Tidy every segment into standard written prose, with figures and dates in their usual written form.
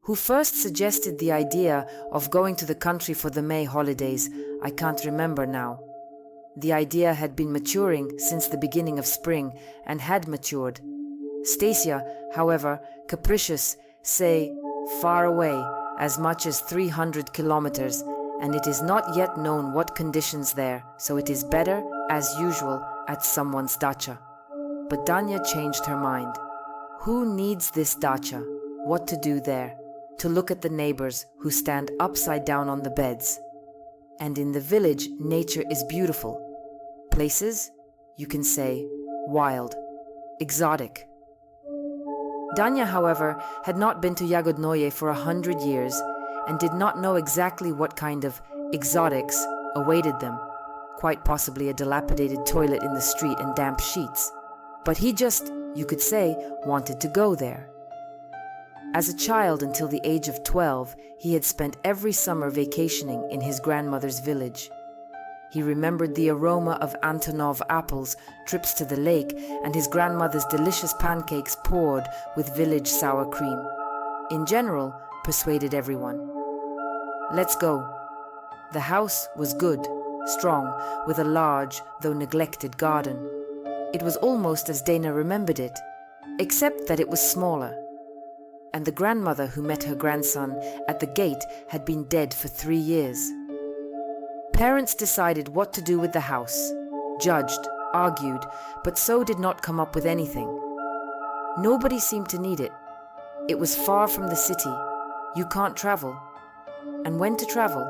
Who first suggested the idea of going to the country for the May holidays, I can't remember now. The idea had been maturing since the beginning of spring and had matured. Stasia, however, capricious, say, far away, as much as 300 kilometers, and it is not yet known what conditions there, so it is better, as usual, at someone's dacha. But Danya changed her mind. Who needs this dacha? What to do there? To look at the neighbors who stand upside down on the beds. And in the village, nature is beautiful. Places, you can say, wild, exotic. Danya, however, had not been to Yagodnoye for 100 years and did not know exactly what kind of exotics awaited them, quite possibly a dilapidated toilet in the street and damp sheets. But he just, you could say, wanted to go there. As a child until the age of 12, he had spent every summer vacationing in his grandmother's village. He remembered the aroma of Antonov apples, trips to the lake, and his grandmother's delicious pancakes poured with village sour cream. In general, persuaded everyone. Let's go. The house was good, strong, with a large, though neglected garden. It was almost as Dana remembered it, except that it was smaller. And the grandmother who met her grandson at the gate had been dead for 3 years. Parents decided what to do with the house, judged, argued, but so did not come up with anything. Nobody seemed to need it. It was far from the city. You can't travel. And when to travel?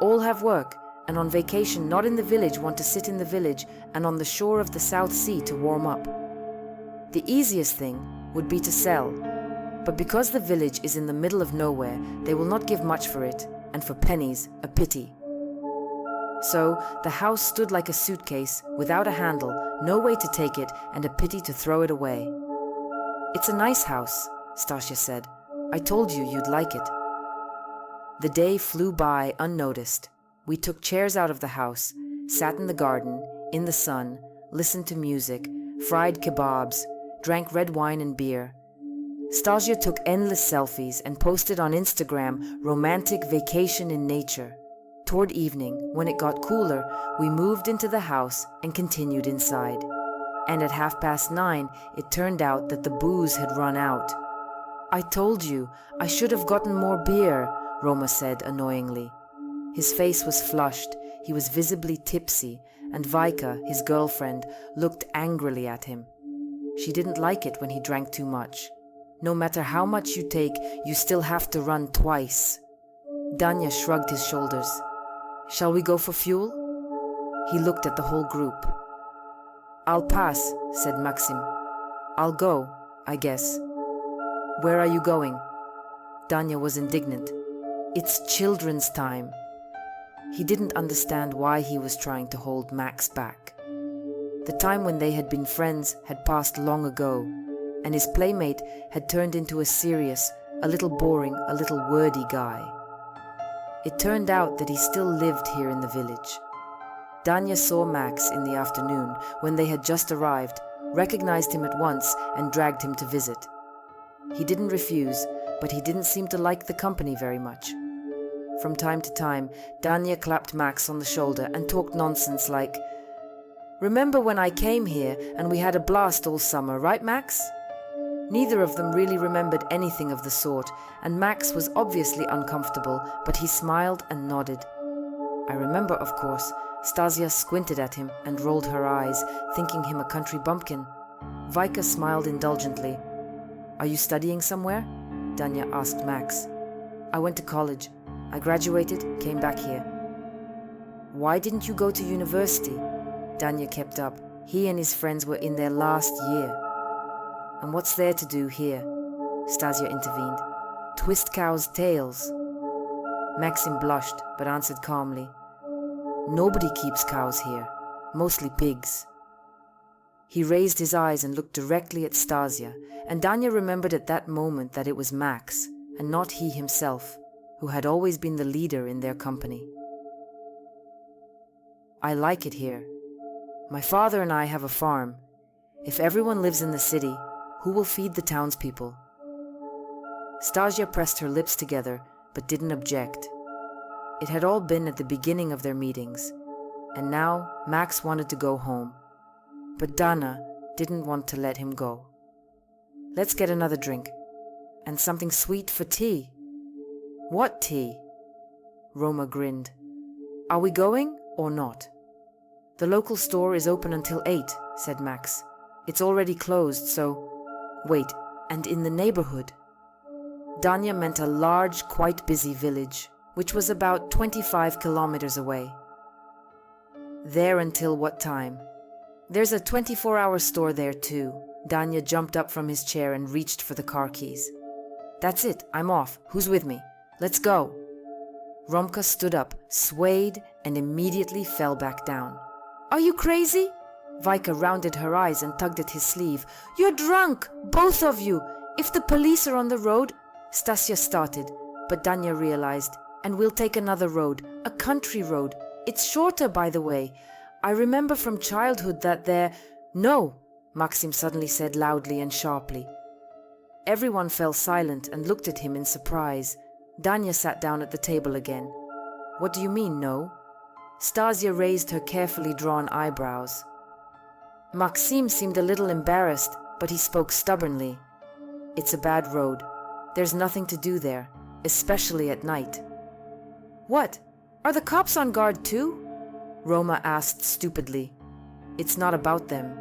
All have work, and on vacation not in the village want to sit in the village and on the shore of the South Sea to warm up. The easiest thing would be to sell. But because the village is in the middle of nowhere, they will not give much for it, and for pennies, a pity. So the house stood like a suitcase, without a handle, no way to take it, and a pity to throw it away. It's a nice house, Stasia said. I told you you'd like it. The day flew by unnoticed. We took chairs out of the house, sat in the garden, in the sun, listened to music, fried kebabs, drank red wine and beer. Stasia took endless selfies and posted on Instagram romantic vacation in nature. Toward evening, when it got cooler, we moved into the house and continued inside. And at 9:30, it turned out that the booze had run out. I told you, I should have gotten more beer, Roma said annoyingly. His face was flushed, he was visibly tipsy, and Vika, his girlfriend, looked angrily at him. She didn't like it when he drank too much. No matter how much you take, you still have to run twice. Danya shrugged his shoulders. Shall we go for fuel? He looked at the whole group. I'll pass, said Maxim. I'll go, I guess. Where are you going? Danya was indignant. It's children's time. He didn't understand why he was trying to hold Max back. The time when they had been friends had passed long ago, and his playmate had turned into a serious, a little boring, a little wordy guy. It turned out that he still lived here in the village. Danya saw Max in the afternoon when they had just arrived, recognized him at once and dragged him to visit. He didn't refuse, but he didn't seem to like the company very much. From time to time, Danya clapped Max on the shoulder and talked nonsense like, "Remember when I came here and we had a blast all summer, right, Max?" Neither of them really remembered anything of the sort, and Max was obviously uncomfortable, but he smiled and nodded. I remember, of course, Stasia squinted at him and rolled her eyes, thinking him a country bumpkin. Vika smiled indulgently. "Are you studying somewhere?" Danya asked Max. "I went to college. I graduated, came back here." "Why didn't you go to university?" Danya kept up. He and his friends were in their last year. "And what's there to do here?" Stasia intervened. "Twist cows' tails." Maxim blushed, but answered calmly. "Nobody keeps cows here, mostly pigs." He raised his eyes and looked directly at Stasia, and Danya remembered at that moment that it was Max, and not he himself, who had always been the leader in their company. "I like it here. My father and I have a farm. If everyone lives in the city, who will feed the townspeople?" Stasia pressed her lips together, but didn't object. It had all been at the beginning of their meetings, and now Max wanted to go home. But Dana didn't want to let him go. "Let's get another drink. And something sweet for tea." "What tea?" Roma grinned. "Are we going or not?" "The local store is open until 8, said Max. "It's already closed, so—" "Wait, and in the neighborhood?" Danya meant a large, quite busy village, which was about 25 kilometers away. "There until what time?" "There's a 24-hour store there too." Danya jumped up from his chair and reached for the car keys. "That's it, I'm off. Who's with me? Let's go." Romka stood up, swayed, and immediately fell back down. "Are you crazy?" Vaika rounded her eyes and tugged at his sleeve. "You're drunk, both of you. If the police are on the road—" Stasia started, but Danya realized, "And we'll take another road, a country road. It's shorter, by the way. I remember from childhood that there—" "No!" Maxim suddenly said loudly and sharply. Everyone fell silent and looked at him in surprise. Danya sat down at the table again. "What do you mean, no?" Stasia raised her carefully drawn eyebrows. Maxim seemed a little embarrassed, but he spoke stubbornly. "It's a bad road. There's nothing to do there, especially at night." "What? Are the cops on guard too?" Roma asked stupidly. "It's not about them."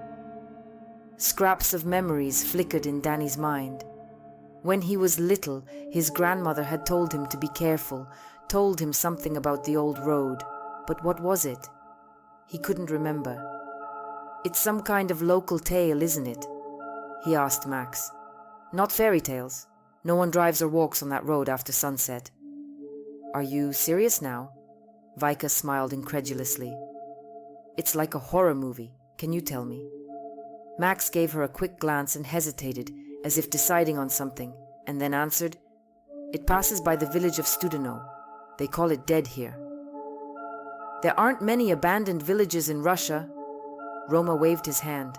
Scraps of memories flickered in Danny's mind. When he was little, his grandmother had told him to be careful, told him something about the old road. But what was it? He couldn't remember. "It's some kind of local tale, isn't it?" he asked Max. "Not fairy tales. No one drives or walks on that road after sunset." "Are you serious now?" Vaika smiled incredulously. "It's like a horror movie. Can you tell me?" Max gave her a quick glance and hesitated, as if deciding on something, and then answered, "It passes by the village of Studeno. They call it dead here." "There aren't many abandoned villages in Russia." Roma waved his hand.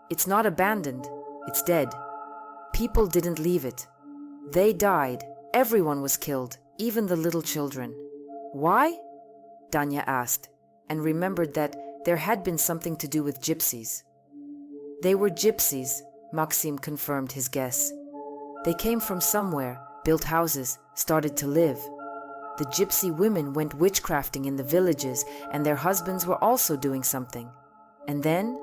"It's not abandoned, it's dead. People didn't leave it. They died. Everyone was killed, even the little children." "Why?" Danya asked, and remembered that there had been something to do with gypsies. "They were gypsies," Maxim confirmed his guess. "They came from somewhere, built houses, started to live. The gypsy women went witchcrafting in the villages, and their husbands were also doing something. And then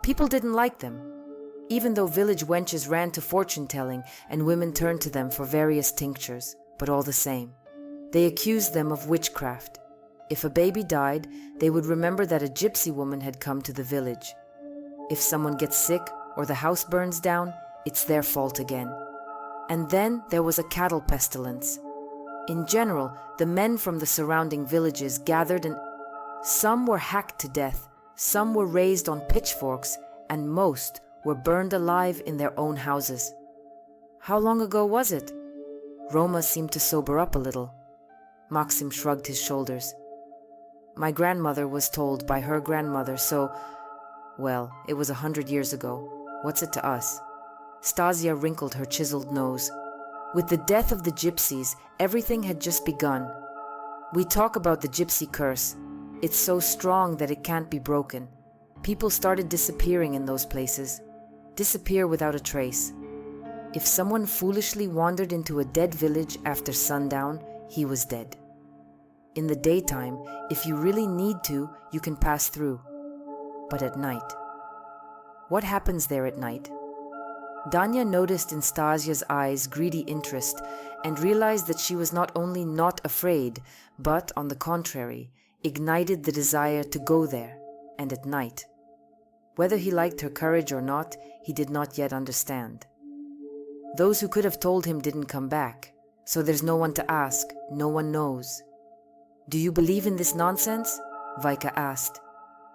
people didn't like them, even though village wenches ran to fortune-telling and women turned to them for various tinctures, but all the same. They accused them of witchcraft. If a baby died, they would remember that a gypsy woman had come to the village. If someone gets sick or the house burns down, it's their fault again. And then there was a cattle pestilence. In general, the men from the surrounding villages gathered and some were hacked to death, some were raised on pitchforks, and most were burned alive in their own houses." "How long ago was it?" Roma seemed to sober up a little. Maxim shrugged his shoulders. "My grandmother was told by her grandmother, so, well, it was 100 years ago. What's it to us?" Stasia wrinkled her chiseled nose. "With the death of the gypsies, everything had just begun. We talk about the gypsy curse. It's so strong that it can't be broken. People started disappearing in those places. Disappear without a trace. If someone foolishly wandered into a dead village after sundown, he was dead. In the daytime, if you really need to, you can pass through. But at night. What happens there at night?" Danya noticed in Stasia's eyes greedy interest and realized that she was not only not afraid, but, on the contrary, ignited the desire to go there, and at night. Whether he liked her courage or not, he did not yet understand. Those who could have told him didn't come back, so there's no one to ask, no one knows. "Do you believe in this nonsense?" Vaika asked.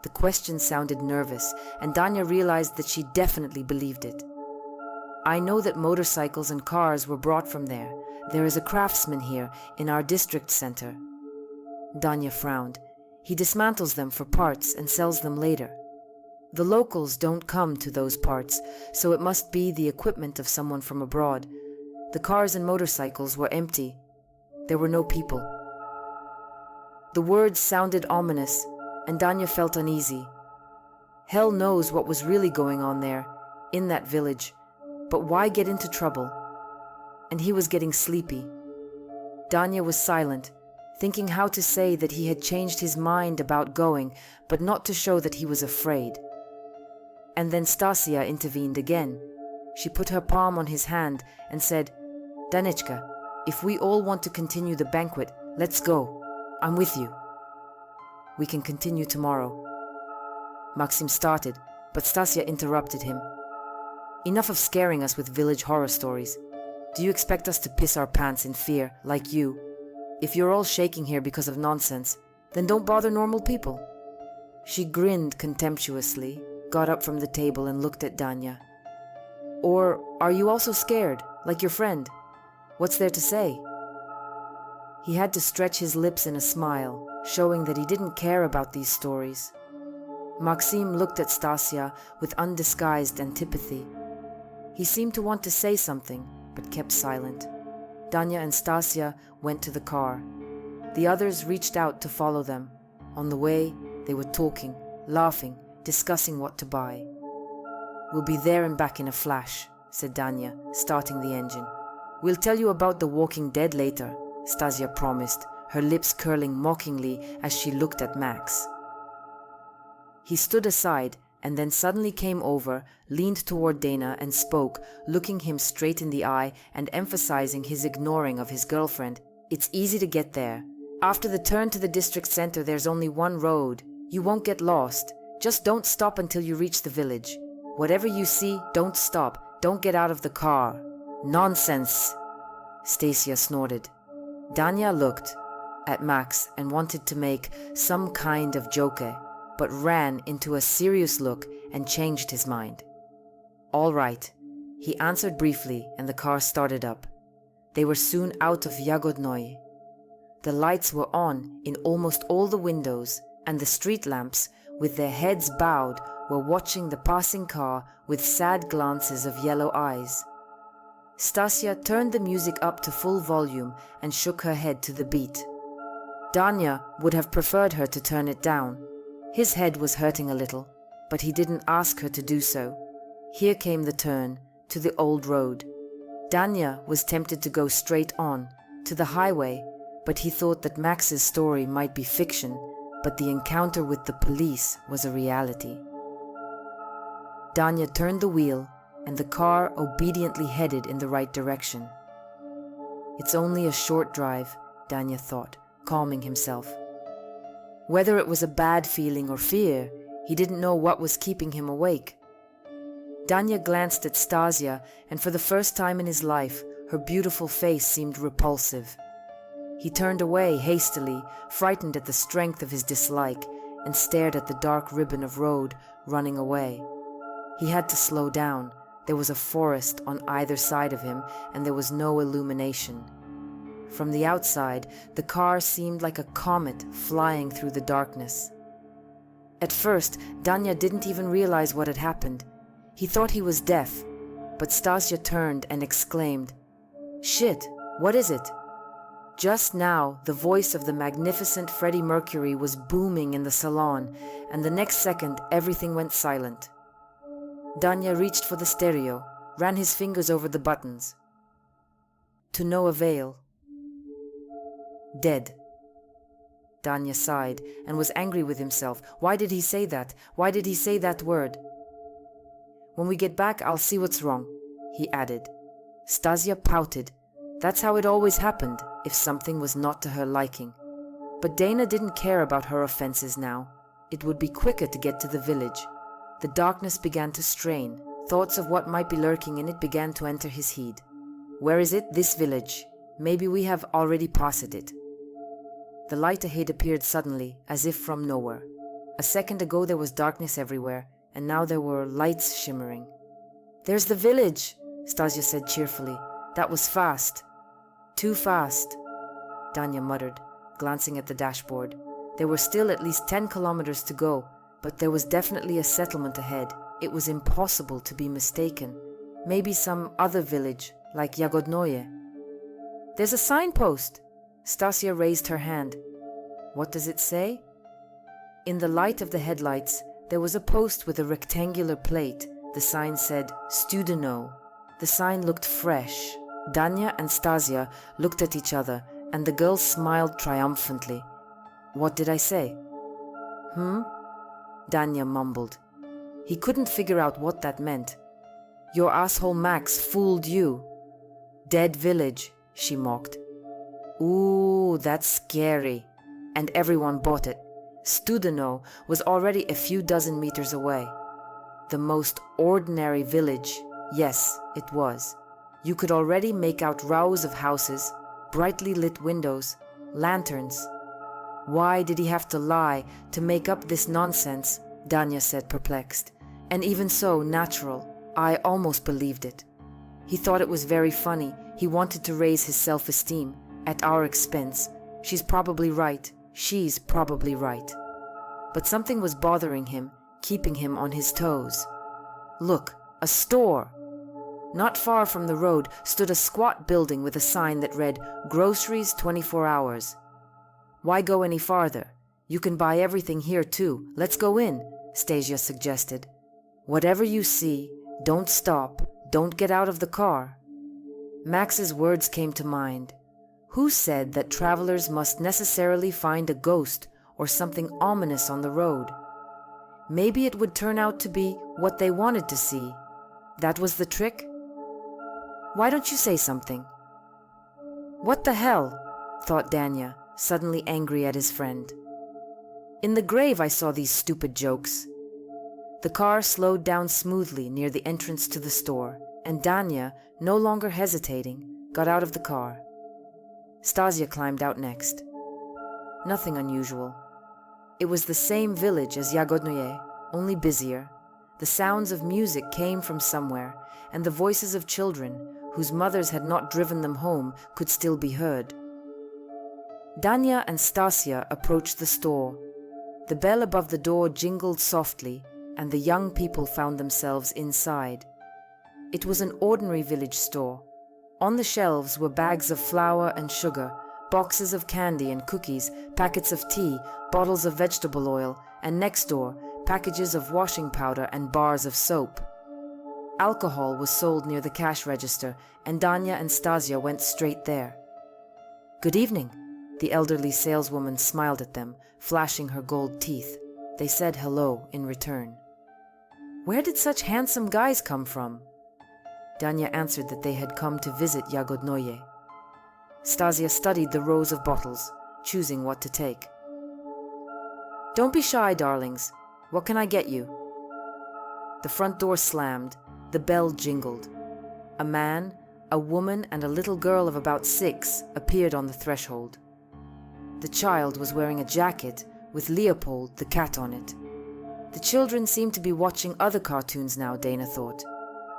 The question sounded nervous, and Danya realized that she definitely believed it. "I know that motorcycles and cars were brought from there. There is a craftsman here, in our district center." Danya frowned. "He dismantles them for parts and sells them later." The locals don't come to those parts, so it must be the equipment of someone from abroad. The cars and motorcycles were empty. There were no people. The words sounded ominous, and Danya felt uneasy. Hell knows what was really going on there, in that village, but why get into trouble? And he was getting sleepy. Danya was silent, thinking how to say that he had changed his mind about going, but not to show that he was afraid. And then Stasia intervened again. She put her palm on his hand and said, "Danichka, if we all want to continue the banquet, let's go. I'm with you. We can continue tomorrow." Maxim started, but Stasia interrupted him. "Enough of scaring us with village horror stories. Do you expect us to piss our pants in fear, like you? If you're all shaking here because of nonsense, then don't bother normal people." She grinned contemptuously, got up from the table and looked at Danya. "Or are you also scared, like your friend? What's there to say?" He had to stretch his lips in a smile, showing that he didn't care about these stories. Maxim looked at Stasia with undisguised antipathy. He seemed to want to say something, but kept silent. Danya and Stasia went to the car. The others reached out to follow them. On the way, they were talking, laughing, discussing what to buy. "We'll be there and back in a flash," said Danya, starting the engine. "We'll tell you about The Walking Dead later," Stasia promised, her lips curling mockingly as she looked at Max. He stood aside and then suddenly came over, leaned toward Dana and spoke, looking him straight in the eye and emphasizing his ignoring of his girlfriend. "It's easy to get there. After the turn to the district center, there's only one road. You won't get lost. Just don't stop until you reach the village. Whatever you see, don't stop. Don't get out of the car." "Nonsense," Stasia snorted. Danya looked at Max and wanted to make some kind of joke, but ran into a serious look and changed his mind. "All right," he answered briefly, and the car started up. They were soon out of Yagodnoye. The lights were on in almost all the windows, and the street lamps, with their heads bowed, were watching the passing car with sad glances of yellow eyes. Stasia turned the music up to full volume and shook her head to the beat. Danya would have preferred her to turn it down. His head was hurting a little, but he didn't ask her to do so. Here came the turn, to the old road. Danya was tempted to go straight on, to the highway, but he thought that Max's story might be fiction, but the encounter with the police was a reality. Danya turned the wheel, and the car obediently headed in the right direction. "It's only a short drive," Danya thought, calming himself. Whether it was a bad feeling or fear, he didn't know what was keeping him awake. Danya glanced at Stasia, and for the first time in his life, her beautiful face seemed repulsive. He turned away hastily, frightened at the strength of his dislike, and stared at the dark ribbon of road running away. He had to slow down. There was a forest on either side of him, and there was no illumination. From the outside, the car seemed like a comet flying through the darkness. At first, Danya didn't even realize what had happened. He thought he was deaf, but Stasia turned and exclaimed, "Shit, what is it?" Just now, the voice of the magnificent Freddie Mercury was booming in the salon, and the next second, everything went silent. Danya reached for the stereo, ran his fingers over the buttons. To no avail. "Dead." Danya sighed and was angry with himself. Why did he say that? Why did he say that word? "When we get back, I'll see what's wrong," he added. Stasia pouted. That's how it always happened, if something was not to her liking. But Dana didn't care about her offenses now. It would be quicker to get to the village. The darkness began to strain. Thoughts of what might be lurking in it began to enter his head. Where is it? This village. Maybe we have already passed it. The light ahead appeared suddenly, as if from nowhere. A second ago there was darkness everywhere, and now there were lights shimmering. "There's the village," Stasia said cheerfully. "That was fast." "Too fast," Danya muttered, glancing at the dashboard. There were still at least 10 kilometers to go. but there was definitely a settlement ahead. It was impossible to be mistaken. Maybe some other village, like Yagodnoye. There's a signpost! Stasia raised her hand. What does it say? In the light of the headlights, there was a post with a rectangular plate. The sign said, Studeno. The sign looked fresh. Danya and Stasia looked at each other, and the girl smiled triumphantly. What did I say? Danya mumbled. He couldn't figure out what that meant. Your asshole Max fooled you. Dead village, she mocked. Ooh, that's scary. And everyone bought it. Studeno was already a few dozen meters away. The most ordinary village. Yes, it was. You could already make out rows of houses, brightly lit windows, lanterns. Why did he have to lie to make up this nonsense? Danya said, perplexed. And even so, natural. I almost believed it. He thought it was very funny. He wanted to raise his self-esteem at our expense. She's probably right. She's probably right. But something was bothering him, keeping him on his toes. Look, a store. Not far from the road stood a squat building with a sign that read, Groceries 24 hours. Why go any farther? You can buy everything here too. Let's go in, Stasia suggested. Whatever you see, don't stop, don't get out of the car. Max's words came to mind. Who said that travelers must necessarily find a ghost or something ominous on the road? Maybe it would turn out to be what they wanted to see. That was the trick? Why don't you say something? What the hell? Thought Danya, suddenly angry at his friend. In the grave I saw these stupid jokes. The car slowed down smoothly near the entrance to the store, and Danya, no longer hesitating, got out of the car. Stasia climbed out next. Nothing unusual. It was the same village as Yagodnoye, only busier. The sounds of music came from somewhere, and the voices of children, whose mothers had not driven them home, could still be heard. Danya and Stasia approached the store. The bell above the door jingled softly, and the young people found themselves inside. It was an ordinary village store. On the shelves were bags of flour and sugar, boxes of candy and cookies, packets of tea, bottles of vegetable oil, and next door, packages of washing powder and bars of soap. Alcohol was sold near the cash register, and Danya and Stasia went straight there. Good evening. The elderly saleswoman smiled at them, flashing her gold teeth. They said hello in return. Where did such handsome guys come from? Danya answered that they had come to visit Yagodnoye. Stasia studied the rows of bottles, choosing what to take. Don't be shy, darlings. What can I get you? The front door slammed. The bell jingled. A man, a woman, and a little girl of about 6 appeared on the threshold. The child was wearing a jacket with Leopold the cat on it. The children seemed to be watching other cartoons now, Dana thought,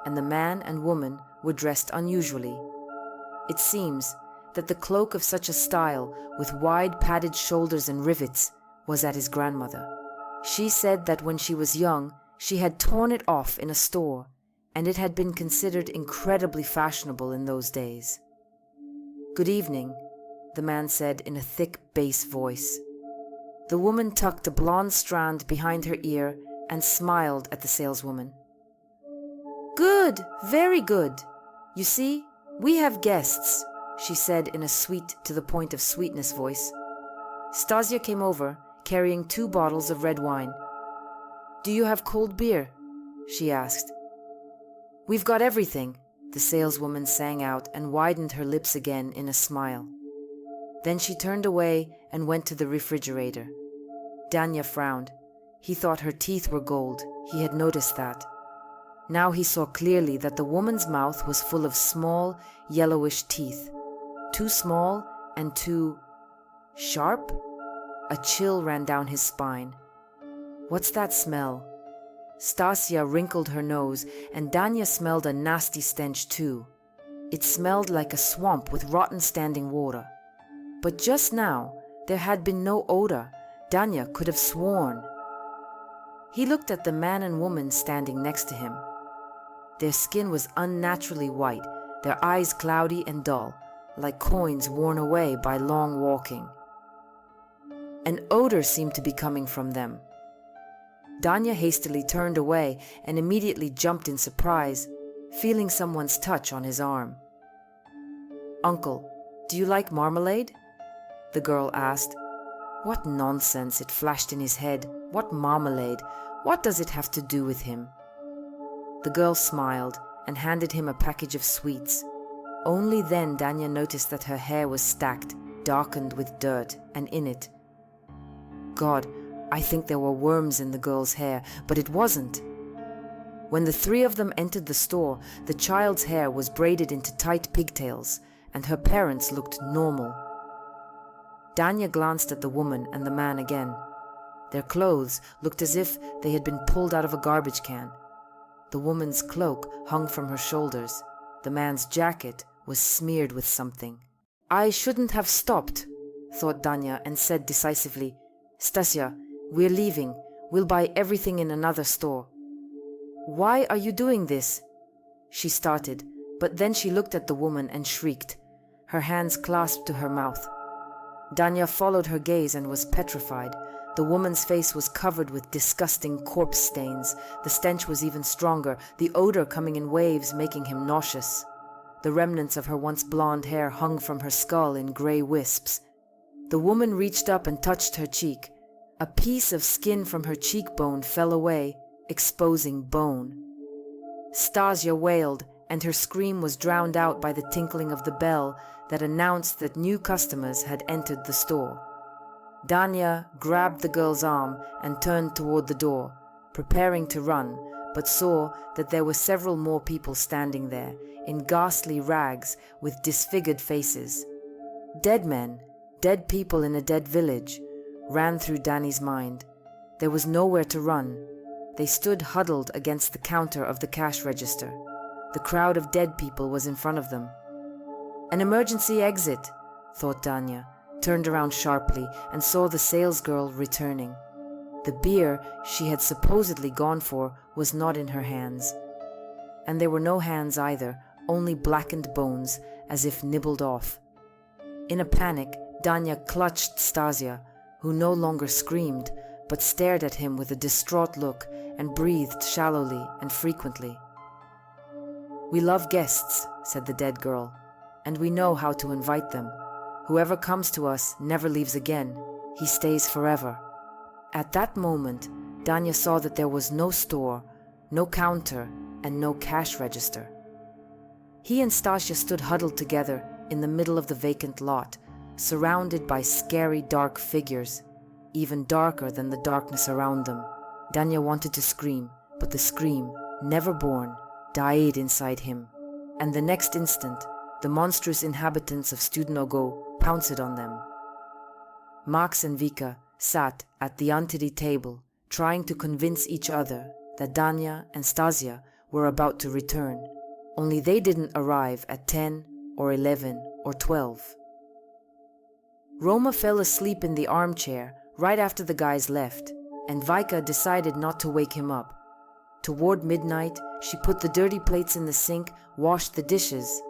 and the man and woman were dressed unusually. It seems that the cloak of such a style, with wide padded shoulders and rivets, was at his grandmother. She said that when she was young, she had torn it off in a store, and it had been considered incredibly fashionable in those days. Good evening, the man said in a thick bass voice. The woman tucked a blonde strand behind her ear and smiled at the saleswoman. Good, very good. You see, we have guests, she said in a sweet to the point of sweetness voice. Stasia came over, carrying 2 bottles of red wine. Do you have cold beer? She asked. We've got everything, the saleswoman sang out and widened her lips again in a smile. Then she turned away and went to the refrigerator. Danya frowned. He thought her teeth were gold. He had noticed that. Now he saw clearly that the woman's mouth was full of small, yellowish teeth. Too small and too sharp? A chill ran down his spine. What's that smell? Stasia wrinkled her nose, and Danya smelled a nasty stench too. It smelled like a swamp with rotten standing water. But just now, there had been no odor. Danya could have sworn. He looked at the man and woman standing next to him. Their skin was unnaturally white, their eyes cloudy and dull, like coins worn away by long walking. An odor seemed to be coming from them. Danya hastily turned away and immediately jumped in surprise, feeling someone's touch on his arm. "Uncle, do you like marmalade?" the girl asked. What nonsense, it flashed in his head. What marmalade? What does it have to do with him? The girl smiled and handed him a package of sweets. Only then Danya noticed that her hair was stacked, darkened with dirt, and in it. God, I think there were worms in the girl's hair, but it wasn't. When the three of them entered the store, the child's hair was braided into tight pigtails, and her parents looked normal. Danya glanced at the woman and the man again. Their clothes looked as if they had been pulled out of a garbage can. The woman's cloak hung from her shoulders. The man's jacket was smeared with something. I shouldn't have stopped, thought Danya, and said decisively, Stasia, we're leaving. We'll buy everything in another store. Why are you doing this? She started, but then she looked at the woman and shrieked, her hands clasped to her mouth. Danya followed her gaze and was petrified. The woman's face was covered with disgusting corpse stains. The stench was even stronger, the odor coming in waves, making him nauseous. The remnants of her once blonde hair hung from her skull in gray wisps. The woman reached up and touched her cheek. A piece of skin from her cheekbone fell away, exposing bone. Stasia wailed, and her scream was drowned out by the tinkling of the bell that announced that new customers had entered the store. Danya grabbed the girl's arm and turned toward the door, preparing to run, but saw that there were several more people standing there, in ghastly rags with disfigured faces. Dead men, dead people in a dead village, ran through Danny's mind. There was nowhere to run. They stood huddled against the counter of the cash register. The crowd of dead people was in front of them. An emergency exit, thought Danya, turned around sharply and saw the salesgirl returning. The beer she had supposedly gone for was not in her hands. And there were no hands either, only blackened bones, as if nibbled off. In a panic, Danya clutched Stasia, who no longer screamed, but stared at him with a distraught look and breathed shallowly and frequently. We love guests, said the dead girl, and we know how to invite them. Whoever comes to us never leaves again. He stays forever. At that moment, Danya saw that there was no store, no counter, and no cash register. He and Stasia stood huddled together in the middle of the vacant lot, surrounded by scary dark figures, even darker than the darkness around them. Danya wanted to scream, but the scream, never born, died inside him, and the next instant, the monstrous inhabitants of Studnogo pounced on them. Max and Vika sat at the Antiri table, trying to convince each other that Danya and Stasia were about to return, only they didn't arrive at 10 or 11 or 12. Roma fell asleep in the armchair right after the guys left, and Vika decided not to wake him up. Toward midnight, she put the dirty plates in the sink, washed the dishes.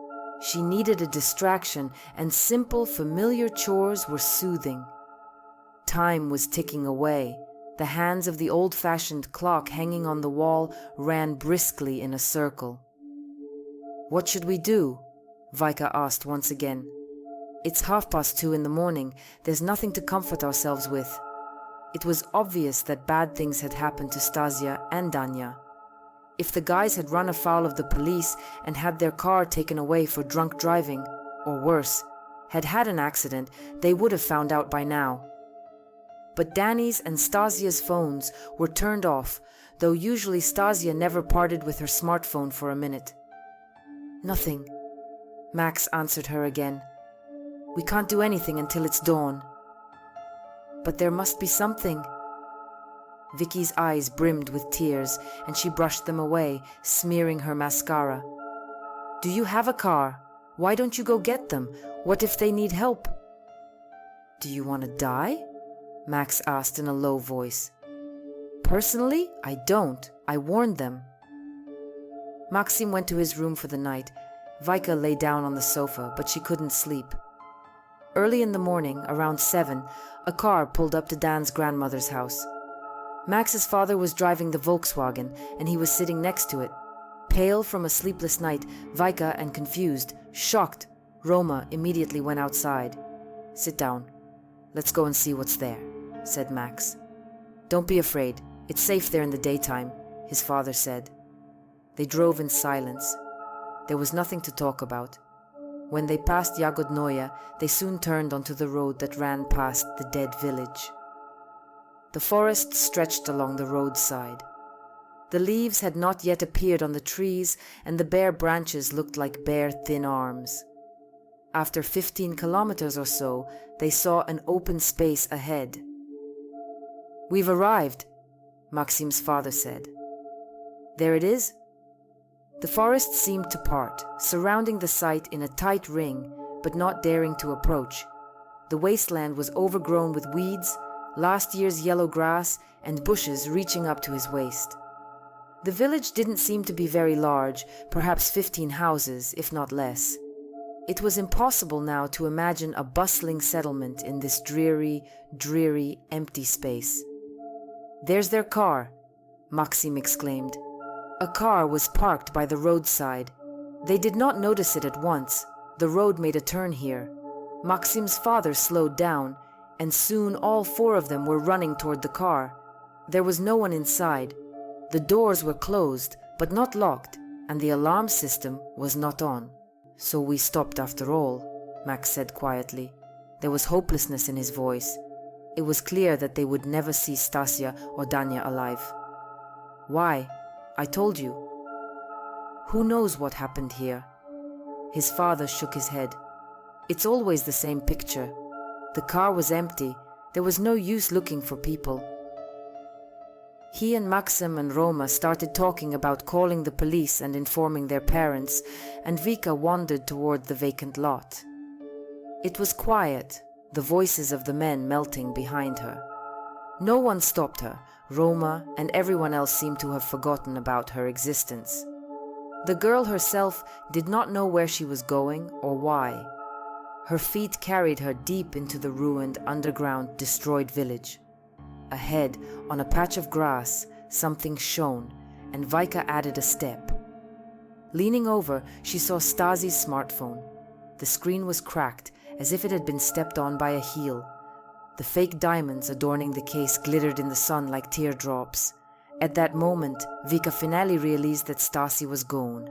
She needed a distraction, and simple, familiar chores were soothing. Time was ticking away. The hands of the old-fashioned clock hanging on the wall ran briskly in a circle. What should we do? Vika asked once again. It's 2:30 in the morning. There's nothing to comfort ourselves with. It was obvious that bad things had happened to Stasia and Danya. If the guys had run afoul of the police and had their car taken away for drunk driving, or worse, had had an accident, they would have found out by now. But Danny's and Stasia's phones were turned off, though usually Stasia never parted with her smartphone for a minute. Nothing, Max answered her again. We can't do anything until it's dawn. But there must be something. Vicky's eyes brimmed with tears, and she brushed them away, smearing her mascara. Do you have a car? Why don't you go get them? What if they need help? Do you want to die? Max asked in a low voice. Personally, I don't. I warned them. Maxim went to his room for the night. Vika lay down on the sofa, but she couldn't sleep. Early in the morning, around 7, a car pulled up to Dan's grandmother's house. Max's father was driving the Volkswagen, and he was sitting next to it. Pale from a sleepless night, Vika and confused, shocked, Roma immediately went outside. "Sit down. Let's go and see what's there," said Max. "Don't be afraid. It's safe there in the daytime," his father said. They drove in silence. There was nothing to talk about. When they passed Jagodnoye, they soon turned onto the road that ran past the dead village. The forest stretched along the roadside. The leaves had not yet appeared on the trees, and the bare branches looked like bare, thin arms. After 15 kilometers or so, they saw an open space ahead. "We've arrived," Maxim's father said. "There it is." The forest seemed to part, surrounding the site in a tight ring, but not daring to approach. The wasteland was overgrown with weeds, last year's yellow grass, and bushes reaching up to his waist. The village didn't seem to be very large, perhaps 15 houses, if not less. It was impossible now to imagine a bustling settlement in this dreary, empty space. "There's their car," Maxim exclaimed. A car was parked by the roadside. They did not notice it at once. The road made a turn here. Maxim's father slowed down, and soon all 4 of them were running toward the car. There was no one inside. The doors were closed, but not locked, and the alarm system was not on. "So we stopped after all," Max said quietly. There was hopelessness in his voice. It was clear that they would never see Stasia or Danya alive. "Why? I told you." "Who knows what happened here?" His father shook his head. "It's always the same picture. The car was empty. There was no use looking for people." He and Maxim and Roma started talking about calling the police and informing their parents, and Vika wandered toward the vacant lot. It was quiet, the voices of the men melting behind her. No one stopped her. Roma and everyone else seemed to have forgotten about her existence. The girl herself did not know where she was going or why. Her feet carried her deep into the ruined, underground, destroyed village. Ahead, on a patch of grass, something shone, and Vika added a step. Leaning over, she saw Stasi's smartphone. The screen was cracked, as if it had been stepped on by a heel. The fake diamonds adorning the case glittered in the sun like teardrops. At that moment, Vika finally realized that Stasi was gone.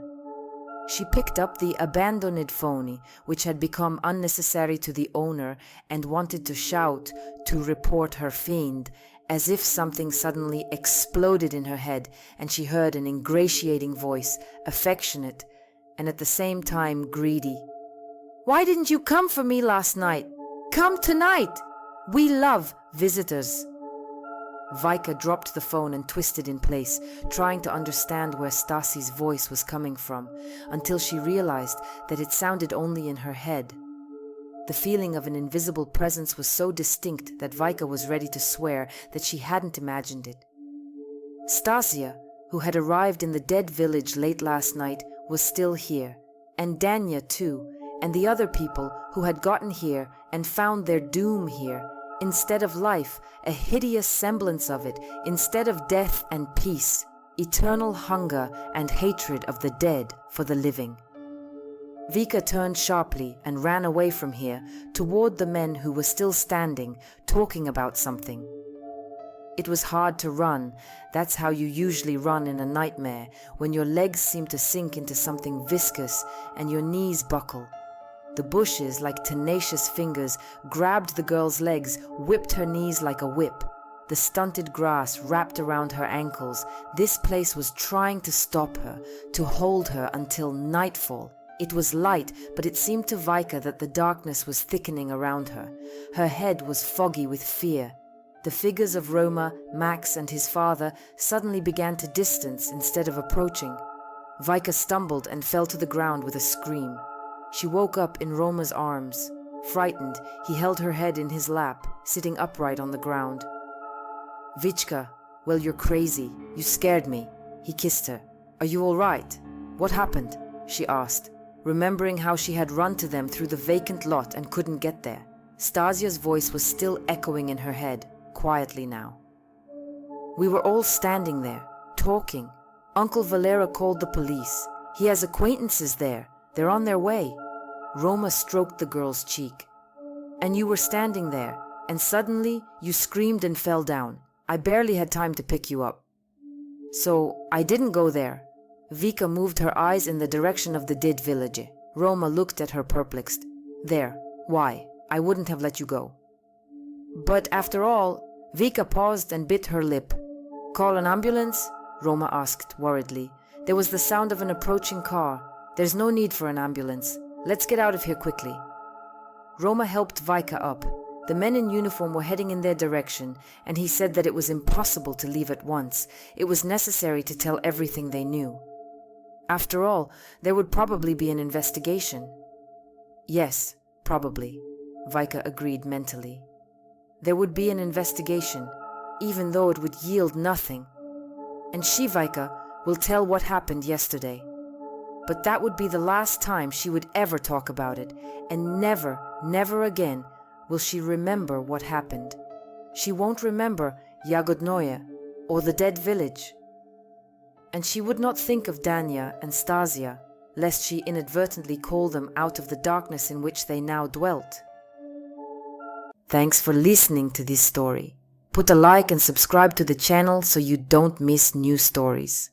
She picked up the abandoned phone, which had become unnecessary to the owner, and wanted to shout, to report her fiend, as if something suddenly exploded in her head, and she heard an ingratiating voice, affectionate, and at the same time greedy. "Why didn't you come for me last night? Come tonight! We love visitors." Vika dropped the phone and twisted in place, trying to understand where Stasi's voice was coming from, until she realized that it sounded only in her head. The feeling of an invisible presence was so distinct that Vika was ready to swear that she hadn't imagined it. Stasia, who had arrived in the dead village late last night, was still here, and Danya too, and the other people who had gotten here and found their doom here. Instead of life, a hideous semblance of it, instead of death and peace, eternal hunger and hatred of the dead for the living. Vika turned sharply and ran away from here, toward the men who were still standing, talking about something. It was hard to run. That's how you usually run in a nightmare, when your legs seem to sink into something viscous and your knees buckle. The bushes, like tenacious fingers, grabbed the girl's legs, whipped her knees like a whip. The stunted grass wrapped around her ankles. This place was trying to stop her, to hold her until nightfall. It was light, but it seemed to Vika that the darkness was thickening around her. Her head was foggy with fear. The figures of Roma, Max, and his father suddenly began to distance instead of approaching. Vika stumbled and fell to the ground with a scream. She woke up in Roma's arms. Frightened, he held her head in his lap, sitting upright on the ground. "Vichka," Well, you're crazy. You scared me. He kissed her. Are you all right? What happened? She asked, remembering how she had run to them through the vacant lot and couldn't get there. Stasia's voice was still echoing in her head, quietly now. We were all standing there, talking. Uncle Valera called the police. He has acquaintances there. They're on their way. Roma stroked the girl's cheek. And you were standing there, and suddenly you screamed and fell down. I barely had time to pick you up. So, I didn't go there. Vika moved her eyes in the direction of the dead village. Roma looked at her perplexed. There. Why? I wouldn't have let you go. But after all, Vika paused and bit her lip. Call an ambulance? Roma asked worriedly. There was the sound of an approaching car. There's no need for an ambulance. Let's get out of here quickly. Roma helped Vika up. The men in uniform were heading in their direction, and he said that it was impossible to leave at once. It was necessary to tell everything they knew. After all, there would probably be an investigation. Yes, probably, Vika agreed mentally. There would be an investigation, even though it would yield nothing. And she, Vika, will tell what happened yesterday. But that would be the last time she would ever talk about it, and never, never again will she remember what happened. She won't remember Yagodnoye or the dead village. And she would not think of Danya and Stasia, lest she inadvertently call them out of the darkness in which they now dwelt. Thanks for listening to this story. Put a like and subscribe to the channel so you don't miss new stories.